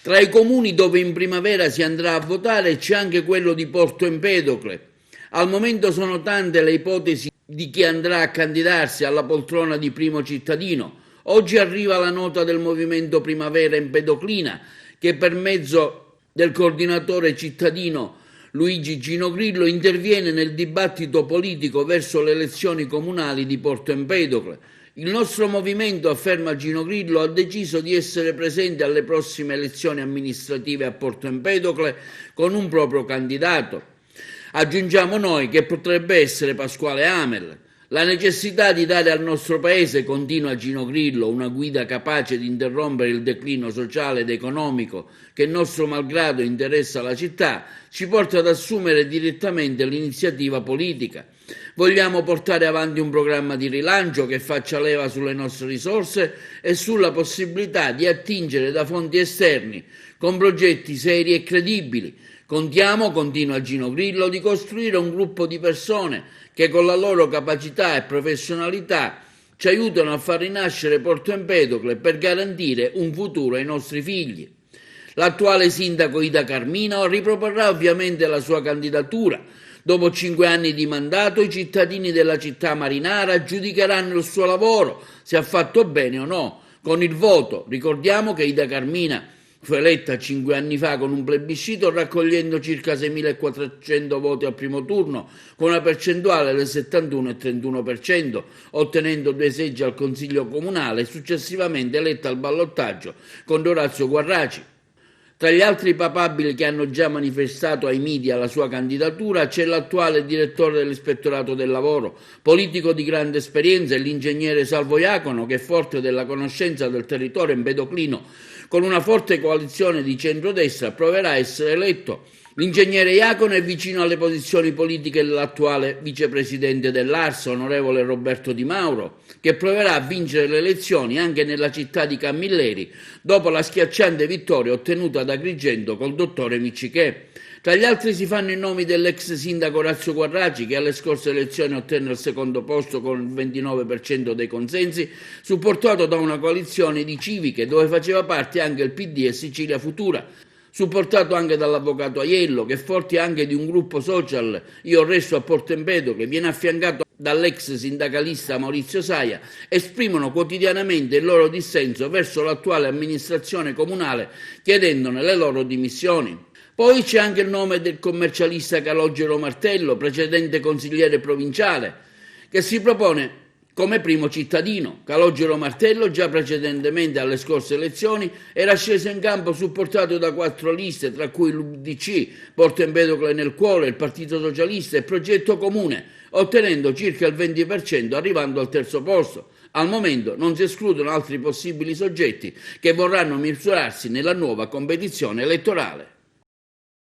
Tra i comuni dove in primavera si andrà a votare c'è anche quello di Porto Empedocle. Al momento sono tante le ipotesi di chi andrà a candidarsi alla poltrona di primo cittadino. Oggi arriva la nota del Movimento Primavera Empedoclina che per mezzo del coordinatore cittadino Luigi Gino Grillo interviene nel dibattito politico verso le elezioni comunali di Porto Empedocle. Il nostro movimento, afferma Gino Grillo, ha deciso di essere presente alle prossime elezioni amministrative a Porto Empedocle con un proprio candidato. Aggiungiamo noi che potrebbe essere Pasquale Amel. La necessità di dare al nostro Paese, continua Gino Grillo, una guida capace di interrompere il declino sociale ed economico che nostro malgrado interessa la città, ci porta ad assumere direttamente l'iniziativa politica. Vogliamo portare avanti un programma di rilancio che faccia leva sulle nostre risorse e sulla possibilità di attingere da fonti esterni con progetti seri e credibili. Contiamo, continua Gino Grillo, di costruire un gruppo di persone che con la loro capacità e professionalità ci aiutano a far rinascere Porto Empedocle per garantire un futuro ai nostri figli. L'attuale sindaco Ida Carmino riproporrà ovviamente la sua candidatura. Dopo 5 anni di mandato i cittadini della città marinara giudicheranno il suo lavoro, se ha fatto bene o no, con il voto. Ricordiamo che Ida Carmina fu eletta 5 anni fa con un plebiscito raccogliendo circa 6.400 voti al primo turno, con una percentuale del 71,31%, ottenendo 2 seggi al Consiglio Comunale e successivamente eletta al ballottaggio con Orazio Guarraci. Tra gli altri papabili che hanno già manifestato ai media la sua candidatura c'è l'attuale direttore dell'Ispettorato del Lavoro, politico di grande esperienza, e l'ingegnere Salvo Iacono che, forte della conoscenza del territorio empedoclino, con una forte coalizione di centrodestra proverà a essere eletto. L'ingegnere Iacono è vicino alle posizioni politiche dell'attuale vicepresidente dell'ARS, onorevole Roberto Di Mauro, che proverà a vincere le elezioni anche nella città di Camilleri, dopo la schiacciante vittoria ottenuta ad Agrigento col dottore Miccichè. Tra gli altri si fanno i nomi dell'ex sindaco Orazio Guarraci, che alle scorse elezioni ottenne il secondo posto con il 29% dei consensi, supportato da una coalizione di civiche dove faceva parte anche il PD e Sicilia Futura, supportato anche dall'avvocato Aiello, che, forte anche di un gruppo social Io Resto a Porto Empedocle, viene affiancato dall'ex sindacalista Maurizio Saia, esprimono quotidianamente il loro dissenso verso l'attuale amministrazione comunale, chiedendone le loro dimissioni. Poi c'è anche il nome del commercialista Calogero Martello, precedente consigliere provinciale, che si propone come primo cittadino. Calogero Martello, già precedentemente alle scorse elezioni, era sceso in campo supportato da 4 liste, tra cui l'UDC, Porto Empedocle nel cuore, il Partito Socialista e Progetto Comune, ottenendo circa il 20%, arrivando al terzo posto. Al momento non si escludono altri possibili soggetti che vorranno misurarsi nella nuova competizione elettorale.